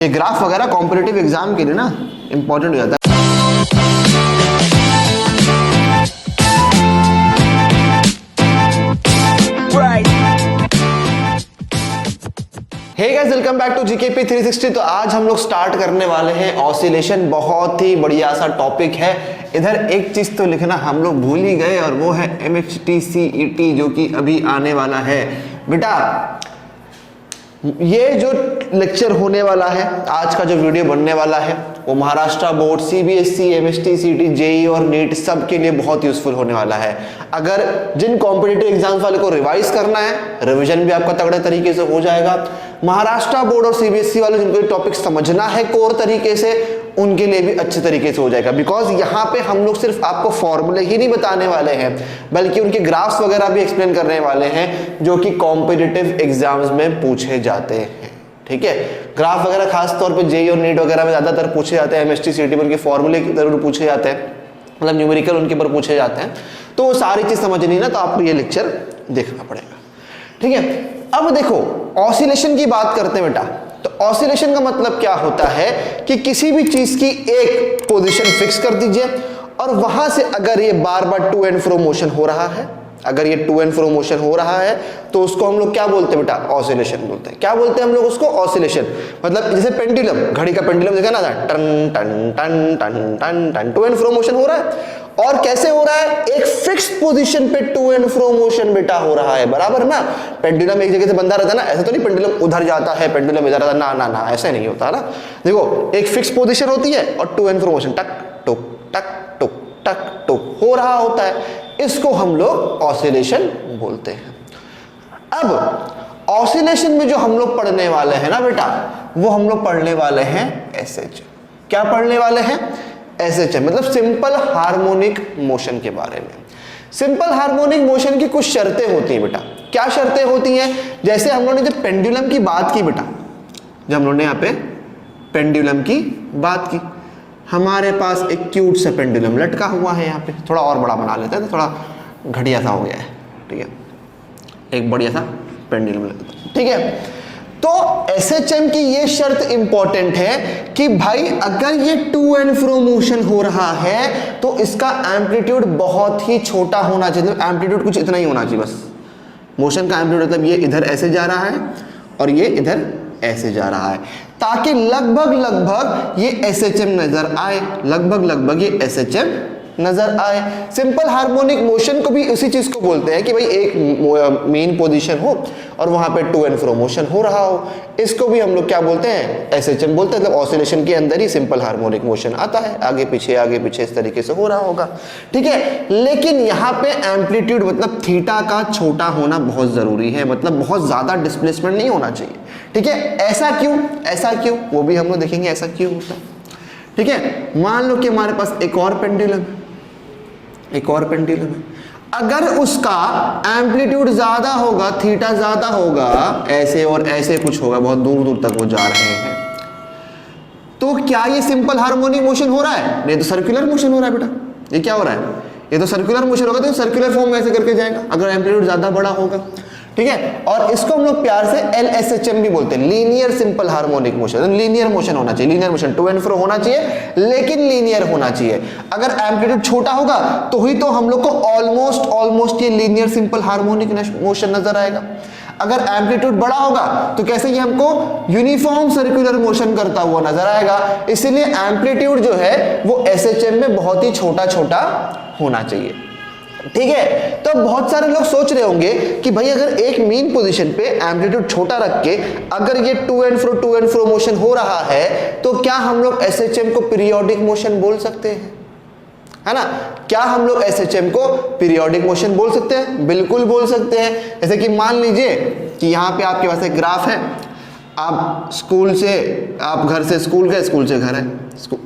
ये ग्राफ वगैरह competitive exam के लिए ना इंपॉर्टेंट हो जाता है। Hey guys, welcome back to GKP 360। तो आज हम लोग स्टार्ट करने वाले हैं ऑसिलेशन। बहुत ही बढ़िया सा टॉपिक है। इधर एक चीज तो लिखना हम लोग भूल ही गए और वो है MHT CET जो कि अभी आने वाला है। बेटा ये जो लेक्चर होने वाला है, आज का जो वीडियो बनने वाला है, वो Maharashtra board, CBSE, MHT CET, JEE और नीट सब के लिए बहुत यूजफुल होने वाला है। अगर जिन कॉम्पिटिटिव एग्जाम्स वाले को रिवाइज करना है, रिवीजन भी आपका तगड़े तरीके से हो जाएगा। महाराष्ट्र बोर्ड और CBSE वाले जिनको टॉपिक समझना है कोर तरीके से, उनके लिए भी अच्छे तरीके से हो जाएगा। बिकॉज यहाँ पे हम लोग सिर्फ आपको फॉर्मूले ही नहीं बताने वाले हैं, बल्कि उनके ग्राफ्स वगैरह भी एक्सप्लेन करने वाले हैं जो कि कॉम्पिटिटिव एग्जाम्स में पूछे जाते हैं। ठीक है, ग्राफ वगैरह खास तौर पे JEE और नीट वगैरह में ज्यादातर पूछे जाते हैं। MHT CET में उनके फॉर्मूले जरूर पूछे जाते हैं, मतलब न्यूमेरिकल उनके ऊपर पूछे जाते हैं। तो वो सारी चीज समझनी ना, तो आपको ये लेक्चर देखना पड़ेगा। ठीक है, अब देखो ऑसिलेशन की बात करते हैं बेटा। तो ऑसिलेशन का मतलब क्या होता है कि किसी भी चीज की एक पोजीशन फिक्स कर दीजिए और वहां से अगर ये बार बार टू एंड फ्रो मोशन हो रहा है, अगर ये टू एंड फ्रो मोशन हो रहा है तो उसको हम लोग क्या बोलते हैं बेटा? ऑसिलेशन बोलते हैं। क्या बोलते हैं हम लोग उसको? ऑसिलेशन। मतलब जैसे पेंडुलम, घड़ी का पेंडुलम देखा ना, टन टन टन टन टन टन, टू एंड फ्रो मोशन हो रहा है। और कैसे हो रहा है? एक फिक्स पोजीशन पे टू एंड फ्रो मोशन बेटा हो रहा है, बराबर ना। पेंडुलम एक जगह से बंधा रहता है ना, ऐसा तो नहीं पेंडुलम उधर जाता है, पेंडुलम इधर आता है, ना ना ना, ऐसा नहीं होता ना। देखो एक फिक्स पोजीशन होती है और टू एंड फ्रो मोशन टक टुक टक टुक टक टुक हो रहा होता है। इसको हम लोग ऑसिलेशन बोलते हैं। अब ऑसिलेशन में जो हम लोग पढ़ने वाले हैं ना बेटा, वो हम लोग पढ़ने वाले हैं SHM। क्या पढ़ने वाले हैं? SHM, मतलब सिंपल हार्मोनिक मोशन के बारे में। सिंपल हार्मोनिक मोशन की कुछ शर्तें होती हैं बेटा। क्या शर्तें होती हैं? जैसे हम लोगों ने जब पेंडुलम की बात की बेटा, जब हम लोगों ने यहाँ पे पेंडुलम की बात की, हमारे पास एक क्यूट सा पेंडुलम लटका हुआ है। यहाँ पे थोड़ा और बड़ा बना लेते हैं तो थोड़ा घटिया सा हो गया है। ठीक है, एक बढ़िया सा पेंडुलम लगता है। ठीक है, तो SHM की ये शर्त इंपॉर्टेंट है कि भाई अगर ये टू एंड फ्रो मोशन हो रहा है तो इसका एम्पलीट्यूड बहुत ही छोटा होना चाहिए। मतलब एम्पलीट्यूड कुछ इतना ही होना चाहिए बस। मोशन का एम्पलीट्यूड मतलब ये इधर ऐसे जा रहा है और ये इधर ऐसे जा रहा है, ताकि लगभग लगभग ये SHM नजर आए, लगभग लगभग ये SHM नजर आए। सिंपल हार्मोनिक मोशन को भी उसी चीज को बोलते हैं कि भाई एक मेन पोजीशन हो और वहां पे टू एंड फ्रो मोशन हो रहा हो। इसको भी हम लोग क्या बोलते हैं? SHM बोलते हैं। मतलब ऑसिलेशन के अंदर ही सिंपल हार्मोनिक मोशन आता है, आगे पीछे इस तरीके से हो रहा होगा। ठीक है, लेकिन यहाँ पे एम्पलीट्यूड मतलब थीटा का छोटा होना बहुत जरूरी है, मतलब बहुत ज्यादा डिस्प्लेसमेंट नहीं होना चाहिए। ठीक है, ऐसा क्यों? ऐसा क्यों वो भी हम लोग देखेंगे, ऐसा क्यों होता है। ठीक है, मान लो कि हमारे पास एक और पेंडुलम है, एक और पेंडुलम है। अगर उसका एम्पलीट्यूड ज्यादा होगा, थीटा ज्यादा होगा, ऐसे और ऐसे कुछ होगा, बहुत दूर दूर तक वो जा रहे हैं, तो क्या ये सिंपल हार्मोनिक मोशन हो रहा है? नहीं, तो सर्कुलर मोशन हो रहा है बेटा। ये क्या हो रहा है? ये तो सर्कुलर मोशन होगा, तो सर्कुलर फॉर्म में ऐसे करके जाएगा अगर एम्पलीट्यूड ज्यादा बड़ा होगा। ठीक है, और इसको हम लोग प्यार से LSHM भी बोलते हैं, linear simple harmonic motion. Linear motion होना चाहिए, linear motion to and fro होना चाहिए, लेकिन लीनियर होना चाहिए। अगर एम्पलीट्यूड छोटा होगा तो ही तो हम लोग को ऑलमोस्ट ये लीनियर सिंपल हार्मोनिक मोशन नजर आएगा। अगर एम्पलीट्यूड बड़ा होगा तो कैसे ये हमको यूनिफॉर्म सर्कुलर मोशन करता हुआ नजर आएगा। इसीलिए एम्पलीट्यूड जो है वो SHM में बहुत ही छोटा छोटा होना चाहिए। ठीक है, तो बहुत सारे लोग सोच रहे होंगे कि भाई अगर एक मेन पोजीशन पे एम्पलीट्यूड छोटा रख के अगर ये टू एंड फ्रो मोशन हो रहा है तो क्या हम लोग SHM को पीरियोडिक मोशन बोल सकते हैं? है ना, क्या हम लोग SHM को पीरियोडिक मोशन बोल सकते हैं? बिल्कुल बोल सकते हैं। जैसे कि मान लीजिए कि यहाँ पे आपके पास एक ग्राफ है, आप स्कूल से, आप घर से स्कूल गए, स्कूल से घर है,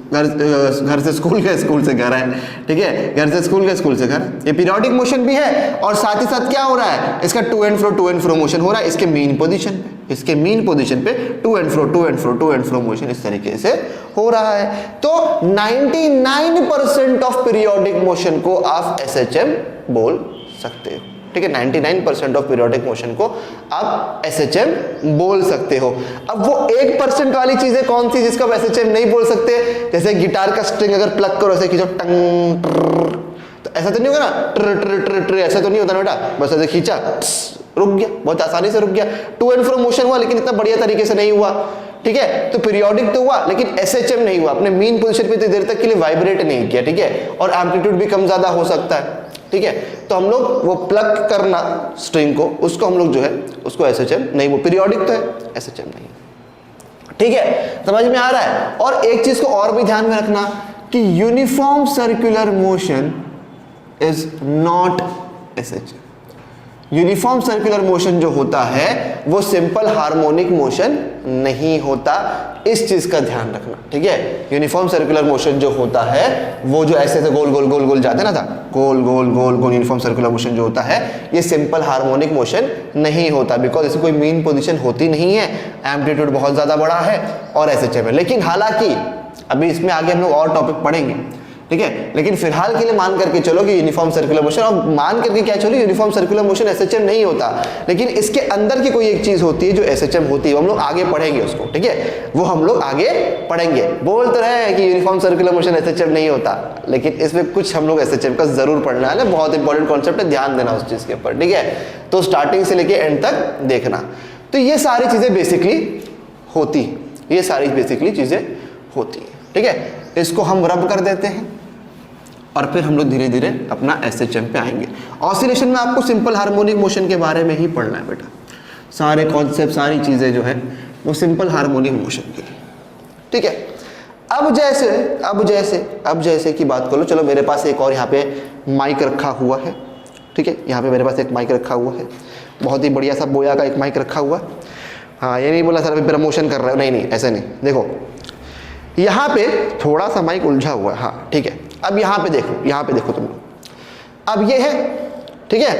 घर से स्कूल गए, स्कूल से घर है। ठीक है, घर से स्कूल गए, स्कूल से घर। ये पीरियोडिक मोशन भी है और साथ ही साथ क्या हो रहा है? इसका टू एंड फ्रो मोशन हो रहा है इसके मेन पोजीशन पे। इसके मेन पोजीशन पे टू एंड फ्रो मोशन इस तरीके से हो रहा है। तो 99% ऑफ पीरियोडिक मोशन को आप SHM बोल सकते हो। ठीक है, 99% ऑफ पीरियोडिक मोशन को आप SHM बोल सकते हो। अब वो 1% वाली चीजें कौन सी जिसको आप SHM नहीं बोल सकते? जैसे गिटार का स्ट्रिंग अगर प्लग करो ऐसे खींचो टंग तो ऐसा तो नहीं होगा ना, ट्र ट्र ट्र ट्र ऐसा तो नहीं होता ना बेटा, बस ऐसे खींचा रुक गया, बहुत आसानी से रुक गया। टू एंड फ्रो मोशन हुआ लेकिन इतना बढ़िया तरीके से नहीं हुआ, ठीक है। तो पीरियोडिक तो हुआ लेकिन SHM नहीं हुआ, अपने मीन पोजीशन पे इतनी देर तक के लिए वाइब्रेट नहीं किया, ठीक है। और एम्पलीट्यूड भी कम ज्यादा हो सकता है, ठीक है। तो हम लोग वो प्लग करना स्ट्रिंग को, उसको हम लोग जो है उसको SHM नहीं, वो पीरियोडिक तो है, SHM नहीं, ठीक है। समझ में आ रहा है। और एक चीज को और भी ध्यान में रखना कि uniform circular motion is not SHM। Uniform circular motion जो होता है वो सिंपल हार्मोनिक मोशन नहीं होता, इस चीज का ध्यान रखना, ठीक है। यूनिफॉर्म सर्कुलर मोशन जो होता है वो जो ऐसे ऐसे गोल गोल गोल गोल जाते ना था, गोल गोल गोल गोल यूनिफॉर्म सर्कुलर मोशन जो होता है ये सिंपल हार्मोनिक मोशन नहीं होता, बिकॉज इसकी कोई मीन पोजीशन होती नहीं है, एम्पलीट्यूड बहुत ज्यादा बड़ा है और SHM है। लेकिन हालांकि अभी इसमें आगे हम लोग और टॉपिक पढ़ेंगे, ठीक है। लेकिन फिलहाल के लिए मान करके चलो कि यूनिफॉर्म सर्कुलर मोशन, और मान करके क्या चलो यूनिफॉर्म सर्कुलर मोशन SHM नहीं होता, लेकिन इसके अंदर की कोई एक चीज होती है जो SHM होती है, हम लोग आगे पढ़ेंगे उसको, ठीक है। वो हम लोग आगे पढ़ेंगे। बोल तो रहे हैं कि यूनिफॉर्म सर्कुलर मोशन SHM नहीं होता, लेकिन इसमें कुछ हम लोग SHM का जरूर पढ़ना है ना, बहुत इंपॉर्टेंट कॉन्सेप्ट है, ध्यान देना उस चीज के ऊपर, ठीक है। तो स्टार्टिंग से लेके एंड तक देखना। तो ये सारी चीजें बेसिकली होती, ये सारी बेसिकली चीजें होती है, ठीक है। इसको हम रब कर देते हैं और फिर हम लोग धीरे धीरे अपना SHM पे आएंगे। ऑसिलेशन में आपको सिंपल हार्मोनिक मोशन के बारे में ही पढ़ना है बेटा, सारे कॉन्सेप्ट सारी चीजें जो है वो सिंपल हार्मोनिक मोशन के लिए, ठीक है। अब जैसे की बात करो, चलो मेरे पास एक और यहाँ पे माइक रखा हुआ है, ठीक है। यहाँ पे मेरे पास एक माइक रखा हुआ है, बहुत ही बढ़िया सा बोया का एक माइक रखा हुआ है। हाँ, ये नहीं बोला सर अभी प्रमोशन कर रहे हो, नहीं ऐसा नहीं। देखो यहाँ पे थोड़ा सा माइक उलझा हुआ है, हाँ ठीक है। अब यहाँ पे देखो तुम लोग, अब ये है, ठीक है।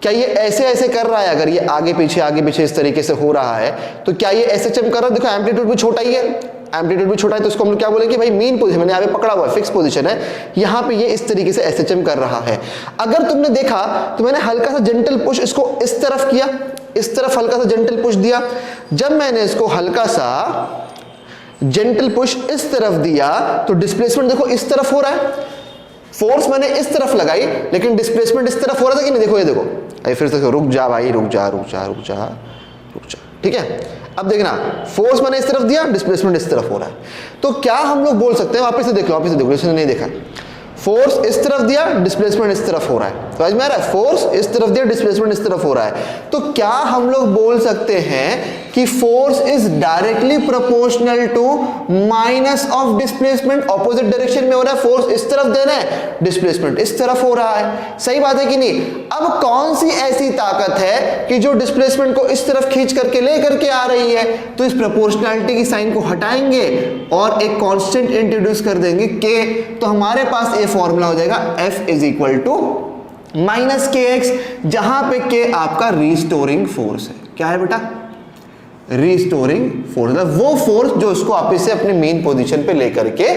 क्या ये ऐसे कर रहा है? अगर ये आगे पीछे इस तरीके से हो रहा है तो क्या ये SHM कर रहा है? देखो एम्पलीट्यूड भी छोटा ही है, एम्पलीट्यूड भी छोटा है, तो इसको हम लोग क्या बोलेंगे कि भाई मीन पोजीशन, मैंने यहाँ पे पकड़ा हुआ है, फिक्स पोजीशन है, यहाँ पे ये इस तरीके से SHM कर रहा है। अगर तुमने देखा तो मैंने हल्का सा जेंटल पुश इसको इस तरफ किया, इस तरफ हल्का सा जेंटल पुश दिया। जब मैंने इसको हल्का सा जेंटल पुश इस तरफ दिया तो डिस्प्लेसमेंट देखो इस तरफ हो रहा है, फोर्स मैंने इस तरफ लगाई लेकिन डिस्प्लेसमेंट इस तरफ हो रहा था कि नहीं? देखो ये देखो, अरे फिर से रुक जा भाई, रुक जा, ठीक है। अब देखना, फोर्स मैंने इस तरफ दिया, डिस्प्लेसमेंट इस तरफ हो रहा है, तो क्या हम लोग बोल सकते हैं? वापस से देख लो, इसने नहीं देखा, फोर्स इस तरफ दिया, डिस्प्लेसमेंट इस तरफ हो रहा है, समझ में आ रहा है? फोर्स इस तरफ दिया, डिस्प्लेसमेंट इस तरफ हो रहा है, तो क्या हम लोग बोल सकते हैं कि force is directly proportional to minus of displacement? Opposite direction में हो रहा है, फोर्स इस तरफ देना है, डिस्प्लेसमेंट इस तरफ हो रहा है, सही बात है कि नहीं? अब कौन सी ऐसी ताकत है कि जो डिस्प्लेसमेंट को इस तरफ खींच करके ले करके आ रही है? तो इस प्रोपोर्शनैलिटी की साइन को हटाएंगे और एक कांस्टेंट इंट्रोड्यूस कर देंगे के, तो हमारे पास फॉर्मूला हो जाएगा F is equal to minus KX, जहां पे K आपका रिस्टोरिंग फोर्स है। क्या है बेटा? रिस्टोरिंग फोर्स, वो फोर्स जो उसको वापस से अपने मेन पोजीशन पे लेकर के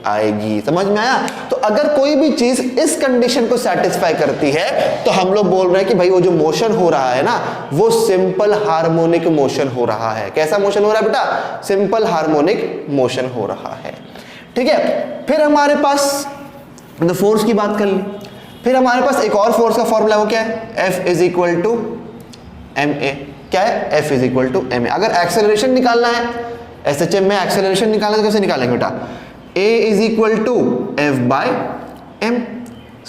आएगी। समझ में आया? तो अगर कोई भी चीज इस कंडीशन को सेटिस्फाई करती है तो हम लोग बोल रहे हैं कि भाई वो जो मोशन हो रहा है ना वो सिंपल हार्मोनिक मोशन हो रहा है। कैसा मोशन हो रहा है बेटा? सिंपल हार्मोनिक मोशन हो रहा है, ठीक है। फिर हमारे पास तो फोर्स की बात कर ली, फिर हमारे पास एक और फोर्स का फॉर्मूला, वो क्या है? F is equal to ma। क्या है? F is equal to ma। अगर एक्सेलरेशन निकालना है, SHM में एक्सेलरेशन निकालना है तो कैसे निकालेंगे बेटा? A is equal to F by m,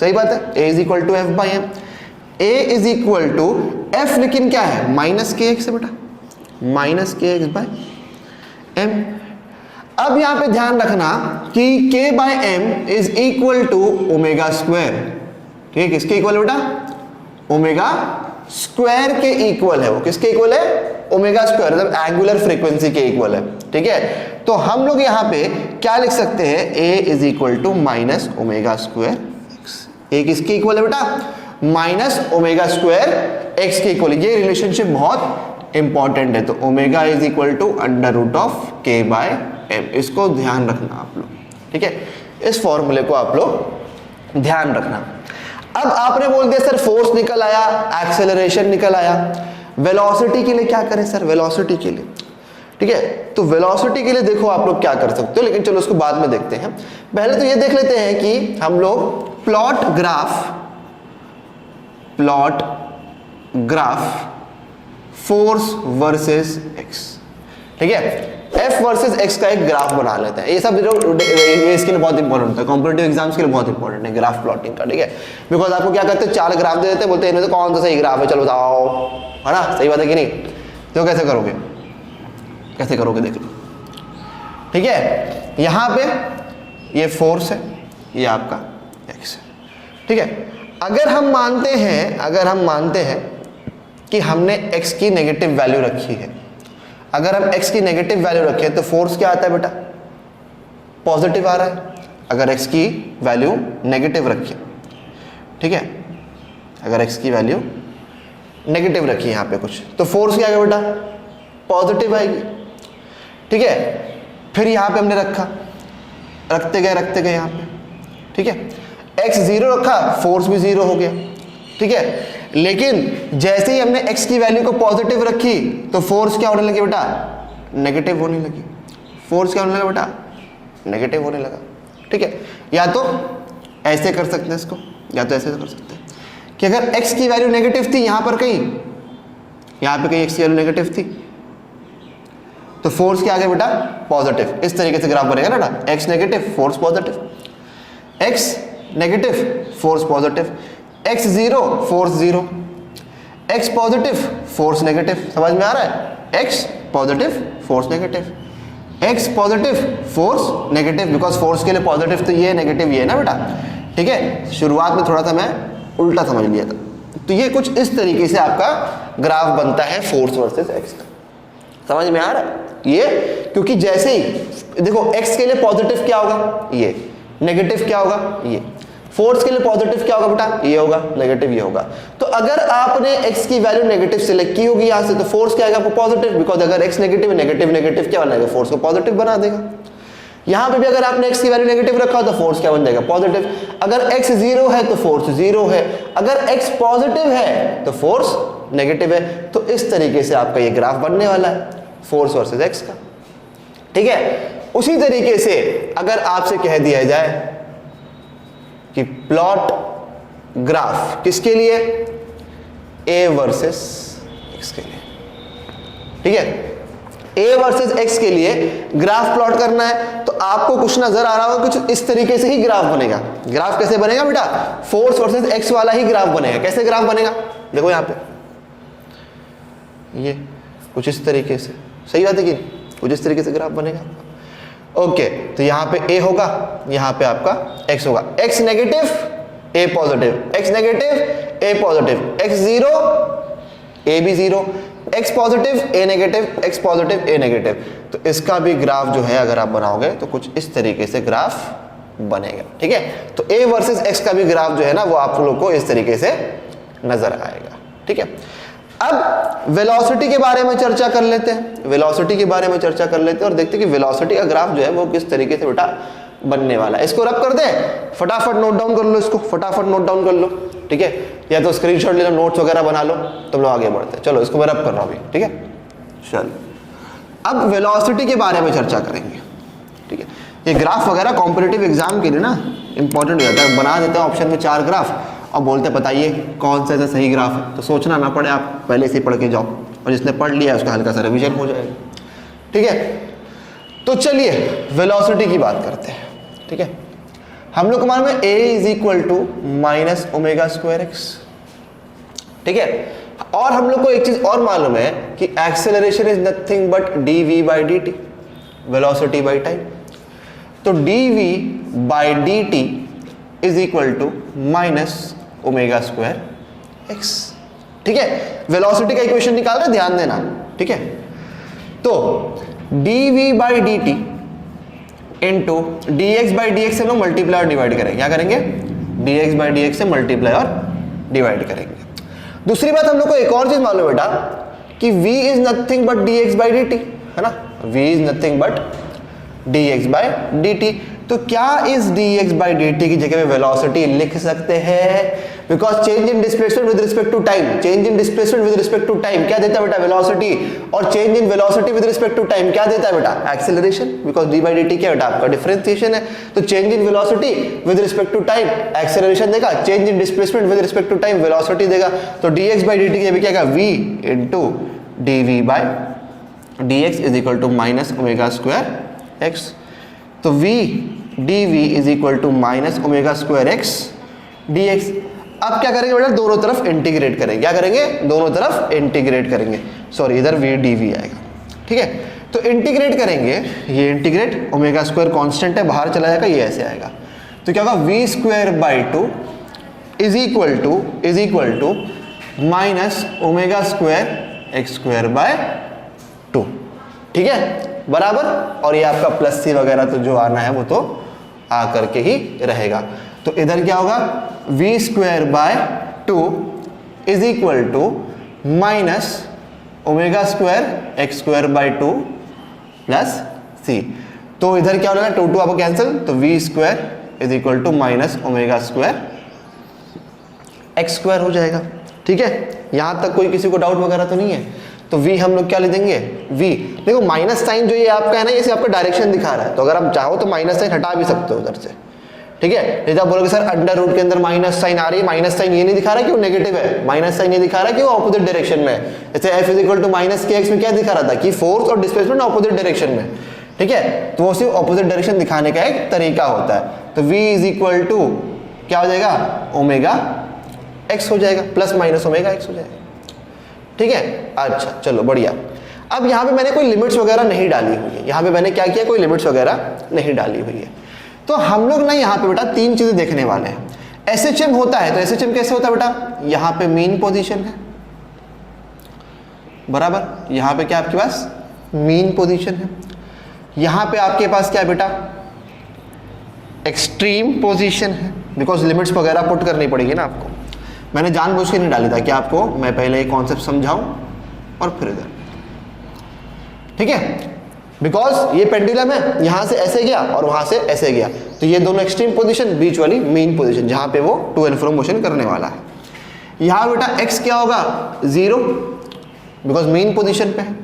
सही बात है, A is equal to F by m। A is equal to F, लेकिन क्या है? माइनस KX है बेटा, माइनस KX बाय m। अब यहां पे ध्यान रखना कि K by m is equal to omega square, ठीक है। किसके इक्वल है बेटा? ओमेगा स्क्वायर के इक्वल है। वो किसके इक्वल है? ओमेगा स्क्वायर, मतलब एंगुलर फ्रीक्वेंसी के इक्वल है, ठीक है। तो हम लोग यहां पे क्या लिख सकते हैं? A is equal to minus omega square x. A किसके इक्वल है बेटा? माइनस ओमेगा स्क्वायर एक्स के इक्वल। ये रिलेशनशिप बहुत इंपॉर्टेंट है। तो ओमेगा is equal to under root of K by m, इसको ध्यान रखना आप लोग, ठीक है। इस फॉर्मूले को आप लोग ध्यान रखना। अब आपने बोल दिया सर फोर्स निकल आया, एक्सेलरेशन निकल आया, वेलोसिटी के लिए क्या करें सर? वेलोसिटी के लिए, ठीक है, तो वेलोसिटी के लिए देखो आप लोग क्या कर सकते हो, लेकिन चलो उसको बाद में देखते हैं। पहले तो ये देख लेते हैं कि हम लोग plot graph force versus x, ठीक है, एफ वर्सेस एक्स का एक ग्राफ बना लेते हैं। ये सब ये इसके लिए बहुत इंपॉर्टेंट होता है, कॉम्पिटिटिव एग्जाम्स के लिए बहुत इंपॉर्टेंट है ग्राफ प्लॉटिंग का, ठीक है, बिकॉज आपको क्या करते हैं, 4 ग्राफ दे देते हैं, बोलते हैं इनमें से कौन सा सही ग्राफ है, चलो बताओ, है ना, सही बात है कि नहीं? तो कैसे करोगे, कैसे करोगे देख लो, ठीक है, यहां पे ये फोर्स है, ये आपका एक्स है, ठीक है। अगर हम मानते हैं कि हमने x की नेगेटिव वैल्यू रखी है, अगर हम x की नेगेटिव वैल्यू रखें तो फोर्स क्या आता है बेटा? पॉजिटिव आ रहा है। अगर x की वैल्यू नेगेटिव रखी, ठीक है, अगर x की वैल्यू नेगेटिव रखी यहाँ पे कुछ, तो फोर्स क्या आएगा बेटा? पॉजिटिव आएगी, ठीक है। फिर यहाँ पे हमने रखते गए यहाँ पे, ठीक है, x 0 रखा, फोर्स भी 0 हो गया, ठीक है। लेकिन जैसे ही हमने x की वैल्यू को पॉजिटिव रखी तो फोर्स क्या होने लगी बेटा? नेगेटिव होने लगी। फोर्स क्या होने लगा बेटा? नेगेटिव होने लगा, ठीक है। या तो ऐसे कर सकते हैं इसको, या तो ऐसे कर सकते हैं कि अगर x की वैल्यू नेगेटिव थी, यहाँ पे कहीं x की वैल्यू नेगेटिव थी, तो फोर्स क्या आ गया बेटा? पॉजिटिव। इस तरीके से ग्राफ बनेगा ना बेटा, x negative force positive, x negative force positive, x 0 force 0, x positive force negative. समझ में आ रहा है? x positive force negative, x positive force negative, because force के लिए पॉजिटिव तो ये, नेगेटिव ये ना बेटा, ठीक है। शुरुआत में थोड़ा सा मैं उल्टा समझ लिया था। तो ये कुछ इस तरीके से आपका ग्राफ बनता है फोर्स वर्सेस एक्स का। समझ में आ रहा है? ये क्योंकि जैसे ही देखो x के लिए पॉजिटिव क्या होगा? ये। नेगेटिव क्या होगा? ये। फोर्स के लिए पॉजिटिव क्या होगा बेटा? ये होगा, नेगेटिव ये होगा। तो अगर आपने x की वैल्यू नेगेटिव सेलेक्ट की होगी यहां से, तो फोर्स क्या आएगा आपको? पॉजिटिव, बिकॉज अगर x नेगेटिव नेगेटिव क्या बनाएगा? फोर्स को पॉजिटिव बना देगा। यहां पे भी अगर आपने x की वैल्यू नेगेटिव रखा तो फोर्स क्या बन जाएगा? पॉजिटिव। अगर x 0 है तो फोर्स 0 है, अगर x पॉजिटिव है तो फोर्स नेगेटिव है। तो इस तरीके से आपका ये ग्राफ बनने वाला है फोर्स वर्सेस x का, ठीक है। उसी तरीके से अगर आपसे कह दिया जाए कि प्लॉट ग्राफ किसके लिए? a वर्सेस x के लिए, ठीक है। a वर्सेस x के लिए ग्राफ प्लॉट करना है तो आपको कुछ नजर आ रहा होगा, कुछ इस तरीके से ही ग्राफ बनेगा। ग्राफ कैसे बनेगा बेटा? फोर्स वर्सेस x वाला ही ग्राफ बनेगा। कैसे ग्राफ बनेगा? देखो यहां पे ये कुछ इस तरीके से, सही बात है कि कुछ इस तरीके से ग्राफ बनेगा। ओके, तो यहां पे a होगा, यहां पे आपका x होगा। x negative a positive, x negative a positive, x 0 a भी 0, x positive a negative, x positive a negative. तो इसका भी ग्राफ जो है अगर आप बनाओगे तो कुछ इस तरीके से ग्राफ बनेगा, ठीक है। तो a वर्सेस x का भी ग्राफ जो है ना वो आप लोग को इस तरीके से नजर आएगा, ठीक है। अब वेलोसिटी के बारे में चर्चा कर लेते हैं, वेलोसिटी के बारे में चर्चा कर लेते हैं और देखते हैं कि वेलोसिटी का ग्राफ जो है वो किस तरीके से बेटा बनने वाला है। इसको रब कर दें, फटाफट नोट डाउन कर लो, इसको फटाफट नोट डाउन कर लो, ठीक है, या तो स्क्रीनशॉट ले लो, नोट्स वगैरह बना लो, तुम लोग आगे बढ़ते हैं। चलो इसको मैं रब कर रहा हूँ अभी, ठीक है। चलो अब वेलोसिटी के बारे में चर्चा करेंगे, ठीक है। ये ग्राफ वगैरह कॉम्पिटिटिव एग्जाम के लिए ना इंपॉर्टेंट हो जाता है। बना देते हैं ऑप्शन में 4 ग्राफ और बोलते हैं बताइए कौन सा सही ग्राफ है, तो सोचना ना पड़े, आप पहले से ही पढ़ के जाओ और जिसने पढ़ लिया है उसका हल्का सा रिवीजन हो जाएगा, ठीक है। तो चलिए वेलोसिटी की बात करते हैं, ठीक है। हम लोग को मालूम है a is equal to minus omega square x, ठीक है। और हम लोग को एक चीज और मालूम है कि acceleration is nothing but dv by dt, velocity by time. तो dv by dt is equal to minus omega square x, ठीक है। वेलोसिटी का इक्वेशन निकाल रहे, ध्यान देना, ठीक है। तो dv by dt into dx by dx से हम लोग मल्टीप्लाई और डिवाइड करेंगे। क्या करेंगे? dx बाई dx से मल्टीप्लाई और डिवाइड करेंगे। दूसरी बात हम लोग को एक और चीज मालूम है बेटा कि v is nothing but dx by dt, है ना। v is nothing but dx by dt। तो क्या इस dx by dt की जगह पे वेलोसिटी लिख सकते हैं? Because change in displacement with respect to time, change in displacement with respect to time क्या देता है बेटा? वेलोसिटी। और change in velocity with respect to time क्या देता है बेटा? Acceleration. Because D by D T क्या बेटा? आपका डिफरेंशिएशन है। तो change in velocity with respect to time acceleration देगा, change in displacement with respect to time velocity देगा। तो dx by dt की जगह क्या आएगा? v into dv by dx is equal to minus omega square x। तो v dv is equal to minus omega square x dx। अब क्या करेंगे बेटा? दोनों तरफ इंटीग्रेट करेंगे। क्या करेंगे? दोनों तरफ इंटीग्रेट करेंगे। सॉरी, इधर v dv आएगा, ठीक है। तो इंटीग्रेट करेंगे, ये इंटीग्रेट, ओमेगा स्क्वायर कांस्टेंट है, बाहर चला जाएगा, ये ऐसे आएगा। तो क्या होगा? v square by 2 is equal to minus omega square x square by 2, ठीक है, बराबर। और ये आपका प्लस सी वगैरह तो जो आना है वो तो आ करके ही रहेगा। तो इधर क्या होगा? v square by 2 is equal to minus omega square x square by 2 plus C. तो इधर क्या हो जाएगा? 2 आपको कैंसिल, तो v square is equal to minus omega square x square हो जाएगा, ठीक है। यहां तक कोई किसी को डाउट वगैरह तो नहीं है? तो v हम लोग क्या ले देंगे? v देखो माइनस साइन जो ये आपका है ना, ये आपका डायरेक्शन दिखा रहा है, तो अगर आप चाहो तो माइनस साइन हटा भी सकते हो उधर से, ठीक है। जैसे आप बोलोगे सर अंडर रूट के अंदर माइनस साइन आ रही है, माइनस साइन ये नहीं दिखा रहा कि वो नेगेटिव है, माइनस साइन ये दिखा रहा है कि वो ऑपोजिट डायरेक्शन में है। जैसे f is equal to minus K x में क्या दिखा रहा था कि फोर्स और डिस्प्लेसमेंट ऑपोजिट डायरेक्शन में, ठीक है। तो वो सिर्फ ऑपोजिट डायरेक्शन दिखाने का एक तरीका होता है। तो v इज इक्वल टू क्या हो जाएगा? ओमेगा x हो जाएगा, प्लस माइनस ओमेगा x हो जाएगा, ठीक है। अच्छा चलो बढ़िया। अब यहाँ पे मैंने कोई लिमिट्स वगैरह नहीं डाली हुई है, यहाँ पे मैंने क्या किया? कोई लिमिट्स वगैरह नहीं डाली हुई है। तो हम लोग ना यहाँ पे बेटा तीन चीजें देखने वाले हैं। SHM होता है, तो SHM कैसे होता है बेटा? यहाँ पे मीन पोजीशन है, बराबर। यहाँ पे क्या आपके पास? मीन पोजीशन है। यहाँ पे आपके पास क्या है बेटा? एक्सट्रीम पोजीशन है, बिकॉज लिमिट्स वगैरह पुट करनी पड़ेगी ना आपको। मैंने जानबूझ के नहीं डाली था कि आपको मैं पहले एक कॉन्सेप्ट समझाऊं और फिर इधर, ठीक है। बिकॉज ये पेंडुलम है, यहां से ऐसे गया और वहां से ऐसे गया, तो ये दोनों एक्सट्रीम पोजीशन, बीच वाली मीन पोजीशन जहां पे वो टू एंड फ्रो मोशन करने वाला है। यहां बेटा x क्या होगा? 0, बिकॉज मीन पोजीशन पे है।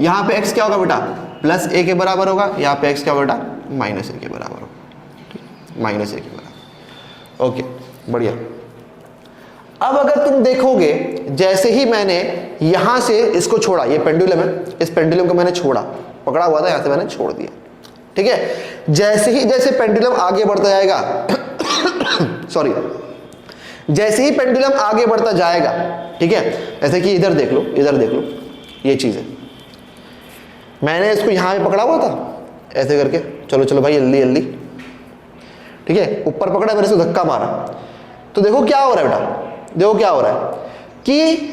यहां पे x क्या होगा बेटा? प्लस a के बराबर होगा। यहाँ पे x क्या होगा बेटा? माइनस a के बराबर होगा, माइनस a के बराबर। ओके बढ़िया। अब अगर तुम देखोगे, जैसे ही मैंने यहां से इसको छोड़ा, ये पेंडुलम है, इस पेंडुलम को मैंने छोड़ा, पकड़ा हुआ था, यहां से मैंने छोड़ दिया, ठीक है। जैसे पेंडुलम आगे बढ़ता जाएगा सॉरी, जैसे ही पेंडुलम आगे बढ़ता जाएगा, ठीक है, जैसे कि इधर देख लो, इधर देख लो, ये चीज है, मैंने इसको यहां पे पकड़ा हुआ था ऐसे करके, चलो चलो भाई जल्दी जल्दी, ठीक है, ऊपर पकड़ा, मैंने इसको धक्का मारा, तो देखो क्या हो रहा है बेटा, देखो क्या हो रहा है कि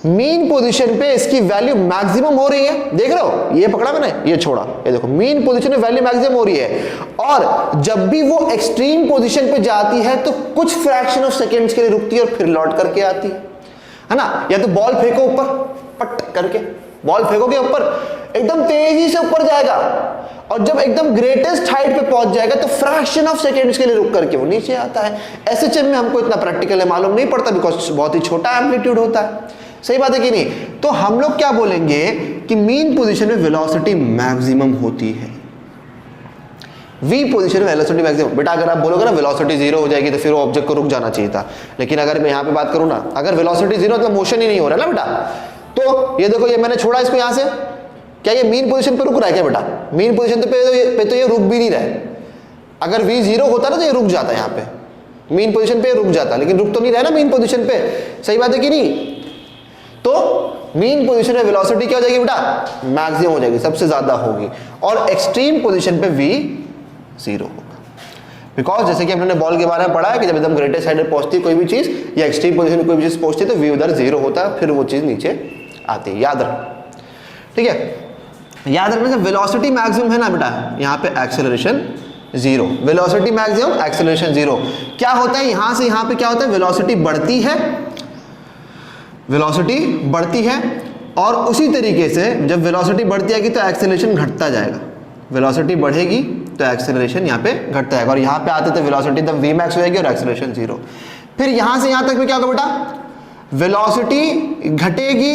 मीन पोजीशन पे इसकी वैल्यू मैक्सिमम हो रही है। देख रहे हो, ये पकड़ा मैंने, ये छोड़ा, ये देखो मीन पोजीशन में वैल्यू मैक्सिमम हो रही है। और जब भी वो एक्सट्रीम पोजीशन पे जाती है तो कुछ फ्रैक्शन ऑफ सेकेंड्स के लिए रुकती है और फिर लौट करके आती है ना। या तो बॉल फेंको ऊपर, पट करके बॉल फेंकोगे ऊपर, एकदम तेजी से ऊपर जाएगा, और जब एकदम ग्रेटेस्ट हाइट पे पहुंच जाएगा तो फ्रैक्शन ऑफ सेकेंड्स के लिए रुक करके वो नीचे आता है। SHM में हमको इतना प्रैक्टिकल है मालूम नहीं पड़ता, बिकॉज बहुत ही छोटा एम्पलीट्यूड होता है। सही बात है कि नहीं? तो हम लोग क्या बोलेंगे कि मीन पोजीशन में वेलोसिटी मैक्सिमम होती है, V पोजीशन में वेलोसिटी मैक्सिमम। बेटा अगर आप बोलोगे ना वेलोसिटी 0 हो जाएगी तो फिर वो ऑब्जेक्ट को रुक जाना चाहिए था, लेकिन अगर मैं यहाँ पे बात करूँ ना, अगर वेलोसिटी 0 मतलब मोशन ही नहीं हो रहा ना बेटा, तो ये देखो, ये मैंने छोड़ा इसको यहाँ से, क्या ये मीन पोजीशन पे रुक रहा है क्या बेटा? मीन पोजीशन पे तो ये रुक भी नहीं रहा है। अगर V 0 होता ना तो ये रुक जाता है, यहाँ पे मीन पोजीशन पे रुक जाता, लेकिन रुक तो नहीं रहा ना मीन पोजीशन पे। सही बात है कि नहीं? तो मीन पोजीशन में वेलोसिटी क्या हो जाएगी बेटा? मैक्सिमम हो जाएगी, सबसे ज्यादा होगी, और एक्सट्रीम पोजीशन पे V 0 होगा। बिकॉज जैसे कि हमने बॉल के बारे में पढ़ा है कि जब एकदम ग्रेटेस्ट हाइट पे पहुंचती है कोई भी चीज, या एक्सट्रीम पोजीशन में कोई भी चीज पहुंचती है, तो V उधर 0 होता है, फिर वो चीज नीचे आती है। याद रख, ठीक है, याद रखना, जब वेलोसिटी मैक्सिमम है ना बेटा, यहाँ पे एक्सेलरेशन 0, वेलोसिटी मैक्सिमम एक्सेलरेशन 0। क्या होता है यहां से यहां पे क्या होता है? वेलोसिटी बढ़ती है, वेलोसिटी बढ़ती है, और उसी तरीके से जब वेलोसिटी बढ़ती जाएगी तो एक्सेलरेशन घटता जाएगा, वेलोसिटी बढ़ेगी तो एक्सेलरेशन यहाँ पे घटता है, और यहाँ पे आते थे वेलोसिटी तब वी मैक्स हो जाएगी और एक्सेलरेशन 0। फिर यहाँ से यहाँ तक में क्या होगा बेटा, वेलोसिटी घटेगी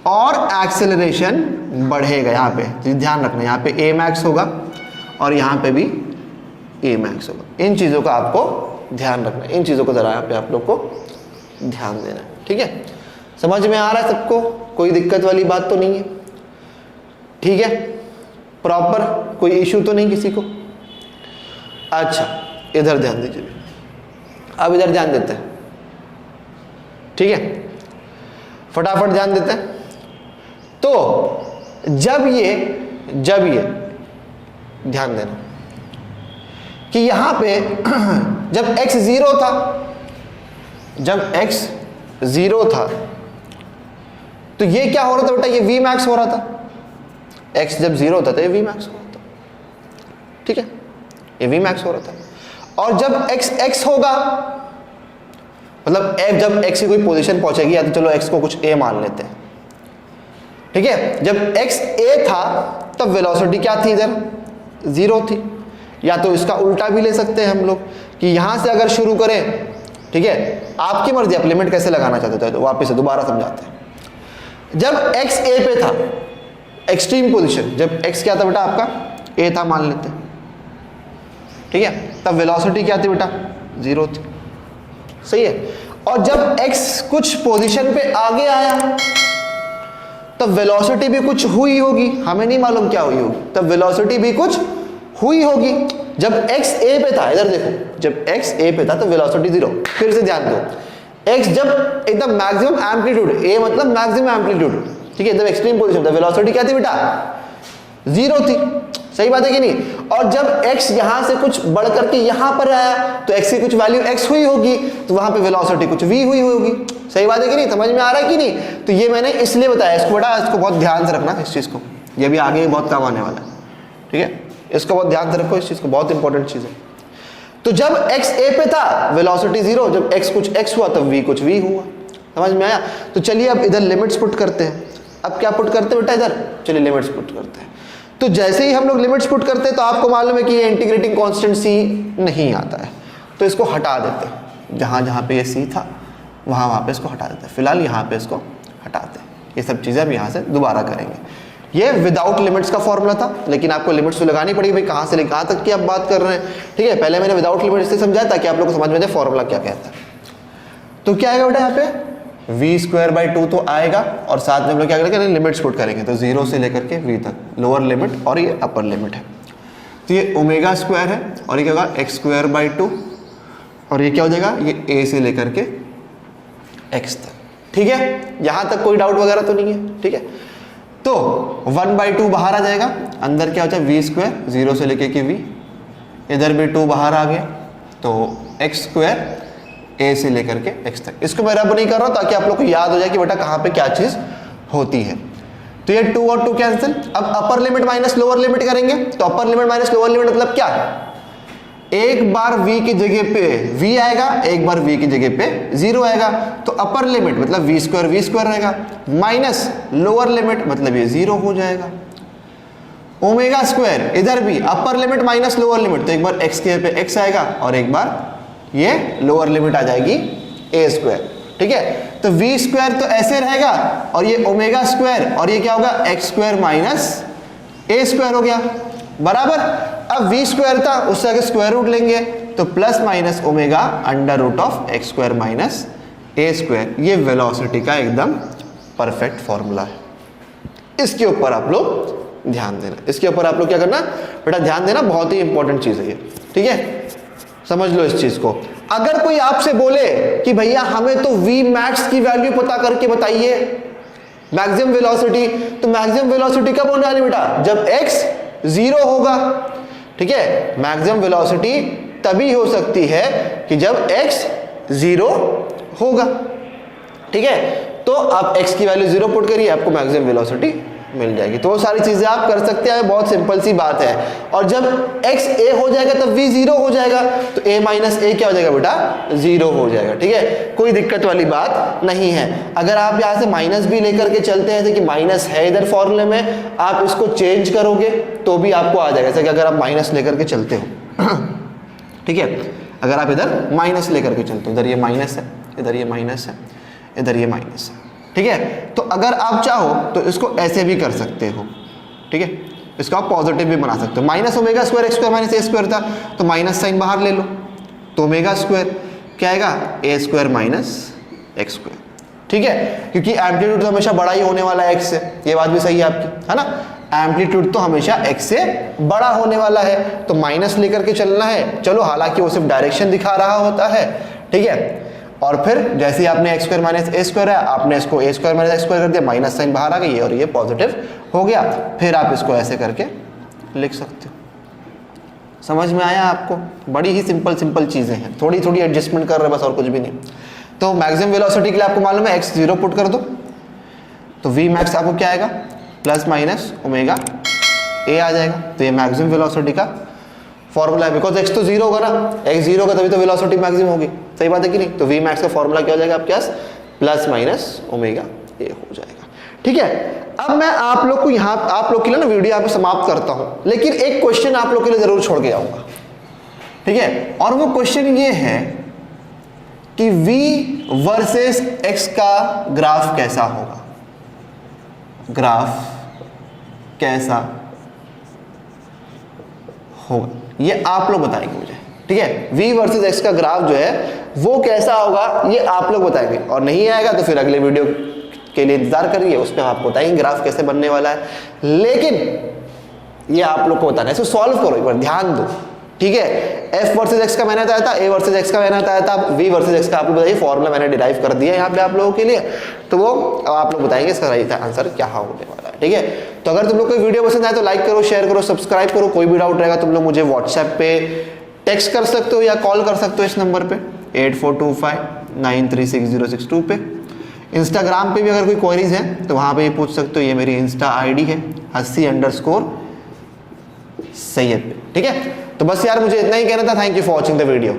और एक्सेलरेशन बढ़ेगा। यहाँ पे ध्यान रखना, यहाँ पे ए मैक्स होगा और यहाँ पे भी ए मैक्स होगा। इन चीज़ों का आपको ध्यान रखना है, इन चीज़ों को ज़रा यहाँ पे आप लोग को ध्यान देना है, ठीक है। समझ में आ रहा है सबको, कोई दिक्कत वाली बात तो नहीं है, ठीक है, प्रॉपर कोई इशू तो नहीं किसी को। अच्छा इधर ध्यान दीजिए, अब इधर ध्यान देते हैं, ठीक है, फटाफट ध्यान देते हैं। तो जब ये ध्यान देना कि यहां पे जब x 0 था, जब x 0 था तो ये क्या हो रहा था बेटा, ये v मैक्स हो रहा था। x जब 0 था तो ये v मैक्स हो रहा था, ठीक है, ये v मैक्स हो रहा था। और जब x होगा, मतलब जब x की कोई पोजीशन पहुंचेगी, या तो चलो x को कुछ a मान लेते हैं, ठीक है। जब x a था तब वेलोसिटी क्या थी, इधर 0 थी। या तो इसका उल्टा भी ले सकते हैं हम लोग कि यहां से अगर शुरू करें, ठीक है, आपकी मर्जी, आप लिमिट कैसे लगाना चाहते हो तो वापस से दोबारा समझाते हैं। जब x a पे था, एक्सट्रीम पोजीशन, जब x क्या था बेटा आपका a था मान लेते हैं, ठीक है, तब वेलोसिटी क्या थी बेटा 0 थी, सही है। और जब x कुछ पोजीशन पे आगे आया तब वेलोसिटी भी कुछ हुई होगी, हमें नहीं मालूम क्या हुई होगी, तब वेलोसिटी भी कुछ हुई होगी। जब x a पे था, इधर देखो, जब x a पे था तो वेलोसिटी 0। फिर से ध्यान दो, x जब एकदम मैक्सिमम एम्पलीट्यूड, a मतलब मैक्सिमम एम्पलीट्यूड, ठीक है, जब एक्सट्रीम पोजीशन था वेलोसिटी क्या थी बेटा 0 थी, सही बात है कि नहीं। और जब x यहां से कुछ बढ़ करके यहां पर आया तो x की कुछ वैल्यू x हुई होगी, तो वहां पे वेलोसिटी कुछ v हुई होगी, सही बात है कि नहीं, समझ में आ रहा है कि नहीं। तो ये मैंने इसलिए बताया, इसको बेटा इसको बहुत ध्यान से रखना, इस चीज को, ये भी आगे बहुत काम आने वाला है, ठीक है, इसको बहुत ध्यान से रखो, इस चीज को, बहुत इंपॉर्टेंट चीज है। तो जब x a पे था वेलोसिटी 0, जब x कुछ x हुआ तब v कुछ v हुआ, समझ में आया। तो चलिए अब इधर लिमिट्स पुट करते हैं। अब क्या पुट करते हैं बेटा, इधर चलिए लिमिट्स पुट करते हैं। तो जैसे ही हम लोग लिमिट्स पुट करते हैं तो आपको मालूम है कि ये इंटीग्रेटिंग कांस्टेंट c नहीं आता है, तो इसको हटा देते हैं, जहां जहां पे ये c था वहां पे इसको हटा देते हैं। फिलहाल यहाँ पे इसको हटाते हैं, ये सब चीजें हम यहाँ से दोबारा करेंगे। ये विदाउट लिमिट्स का फॉर्मूला था, लेकिन आपको लिमिट्स तो लगानी पड़ेगी भाई, कहाँ से ले कहाँ तक की आप बात कर रहे हैं, ठीक है। पहले मैंने विदाउट लिमिट्स से समझाया ताकि आप लोग को समझ में जाए फॉर्मूला क्या कहता है। तो क्या आएगा बेटा यहाँ पे v²/2 तो आएगा, और साथ में हम लोग क्या करेंगे, लिमिट्स पुट करेंगे। तो 0 से लेकर के v तक लोअर लिमिट और ये अपर लिमिट है। तो ये ω² है और ये क्या होगा x²/2, और ये क्या हो जाएगा, ये a से लेकर के x तक, ठीक है। यहां तक कोई डाउट वगैरह तो नहीं है, ठीक है। तो 1/2 बाहर आ जाएगा, अंदर क्या होता है v², 0 से लेके के v, इधर भी 2 बाहर आ गया, तो x² a से लेकर के x तक। इसको मैं रब नहीं कर रहा हूं ताकि आप लोग को याद हो जाए कि बेटा कहां पे क्या चीज होती है। तो ये 2 और 2 कैंसिल। अब upper limit minus lower limit करेंगे, तो upper limit minus lower limit मतलब क्या, एक बार v की जगह पे v आएगा, एक बार v की जगह पे 0 आएगा, तो अपर लिमिट मतलब v² रहेगा, माइनस लोअर लिमिट मतलब ये 0 हो जाएगा। ω² इधर भी upper limit minus lower limit, तो एक बार x के पे x आएगा और एक बार ये लोअर लिमिट आ जाएगी a², ठीक है। तो v² तो ऐसे रहेगा और ये ω² और ये क्या होगा x² माइनस a² हो गया, बराबर। अब v² था उससे आगे स्क्वायर रूट लेंगे, तो plus minus omega √(x² minus a²। ये वेलोसिटी का एकदम परफेक्ट फॉर्मूला है। इसके ऊपर आप लोग ध्यान देना, इसके ऊपर आप लोग क्या करना बेटा, ध्यान देना, बहुत ही इंपॉर्टेंट चीज है ये, ठीक है, समझ लो इस चीज को। अगर कोई आपसे बोले कि भैया हमें तो v मैक्स की वैल्यू पता करके बताइए मैक्सिमम वेलोसिटी, तो मैक्सिमम वेलोसिटी कब होने वाली बेटा, जब x 0 होगा, ठीक है। मैक्सिमम वेलोसिटी तभी हो सकती है कि जब x 0 होगा, ठीक है। तो आप x की वैल्यू 0 पुट करिए, आपको मैक्सिमम वेलोसिटी मिल जाएगी। तो वो सारी चीजें आप कर सकते हैं, बहुत सिंपल सी बात है। और जब x a हो जाएगा तब v 0 हो जाएगा, तो a माइनस a क्या हो जाएगा बेटा, 0 हो जाएगा। ठीक है, कोई दिक्कत वाली बात नहीं है। अगर आप यहाँ से माइनस भी लेकर के चलते हैं, जैसे कि माइनस है इधर फॉर्मूले में, आप इसको चेंज करोगे तो भी आपको आ जाएगा, जैसे कि अगर आप माइनस लेकर के चलते हो ठीक है, अगर आप इधर माइनस लेकर के चलते हो, इधर ये माइनस है, इधर ये माइनस है, इधर ये माइनस है। ठीक है, तो अगर आप चाहो तो इसको ऐसे भी कर सकते हो। ठीक है, इसको आप पॉजिटिव भी बना सकते हो। Minus omega square x square minus A square था, तो माइनस साइन बाहर ले लो, तो ओमेगा स्क्वायर क्या आएगा, ए स्क्वायर माइनस एक्स स्क्वायर। ठीक है, क्योंकि एम्पलीट्यूड तो हमेशा बड़ा ही होने वाला है एक्स से, ये बात भी सही है आपकी, है ना। एम्पलीट्यूड तो हमेशा एक्स से बड़ा होने वाला है, तो माइनस लेकर के चलना है। चलो, हालांकि वो सिर्फ डायरेक्शन दिखा रहा होता है। ठीक है, और फिर जैसे ही आपने x square minus A square है, आपने इसको ए स्क्वायर माइनस एक्स स्क्वायर कर दिया, माइनस साइन बाहर आ गई और ये पॉजिटिव हो गया। फिर आप इसको ऐसे करके लिख सकते हो। समझ में आया आपको? बड़ी ही सिंपल सिंपल चीजें हैं, थोड़ी थोड़ी एडजस्टमेंट कर रहे हैं बस, और कुछ भी नहीं। तो मैक्सिमम वेलोसिटी के लिए आपको मालूम है एक्स 0 पुट कर दो, तो वी मैक्स आपको क्या आएगा, प्लस माइनस ओमेगा ए आ जाएगा। तो ये मैक्सिमम वेलोसिटी का फॉर्मूला है, बिकॉज एक्स तो 0 होगा ना, एक्स 0 होगा तभी तो वेलोसिटी मैक्सिमम होगी। सही बात है कि नहीं? तो वी मैक्स का फॉर्मूला क्या हो जाएगा आपके पास, प्लस माइनस ओमेगा ए हो जाएगा। ठीक है, अब मैं आप लोग को यहाँ, आप लोग के लिए ना वीडियो यहाँ पे समाप्त करता हूँ, लेकिन एक क्वेश्चन आप लोग के लिए जरूर छोड़ के जाऊंगा। ठीक है, और वो क्वेश्चन ये है कि v वर्सेस x का ग्राफ कैसा होगा, ग्राफ कैसा होगा, ये आप लोग बताएंगे मुझे। ठीक है, v वर्सेस x का ग्राफ जो है वो कैसा होगा, ये आप लोग बताएंगे, और नहीं आएगा तो फिर अगले वीडियो के लिए इंतजार करिए, उस पर आपको बताएंगे ग्राफ कैसे बनने वाला है। लेकिन ये आप लोग को बताना है, इसको सॉल्व करो एक बार, ध्यान दो। ठीक है, f वर्सेस x का मैंने बताया था, a वर्सेस x का मैंने बताया था, v वर्सेस x का आप लोग बताइए, फॉर्मूला मैंने डिराइव कर दिया यहाँ पे आप लोगों के लिए, तो वो आप लोग बताएंगे इसका सही आंसर क्या होने वाला है। ठीक है, तो अगर तुम लोग को वीडियो पसंद आए तो लाइक करो, शेयर करो, सब्सक्राइब करो। कोई भी डाउट रहेगा तुम लोग मुझे व्हाट्सएप पे टेक्स्ट कर सकते हो या कॉल कर सकते हो इस नंबर पे 8425936062 पे। इंस्टाग्राम पे भी अगर कोई क्वेरीज है तो वहाँ पे पूछ सकते हो, ये मेरी इंस्टा आईडी है @_सैयद पे। ठीक है, तो बस यार मुझे इतना ही कहना था। Thank you for watching the video.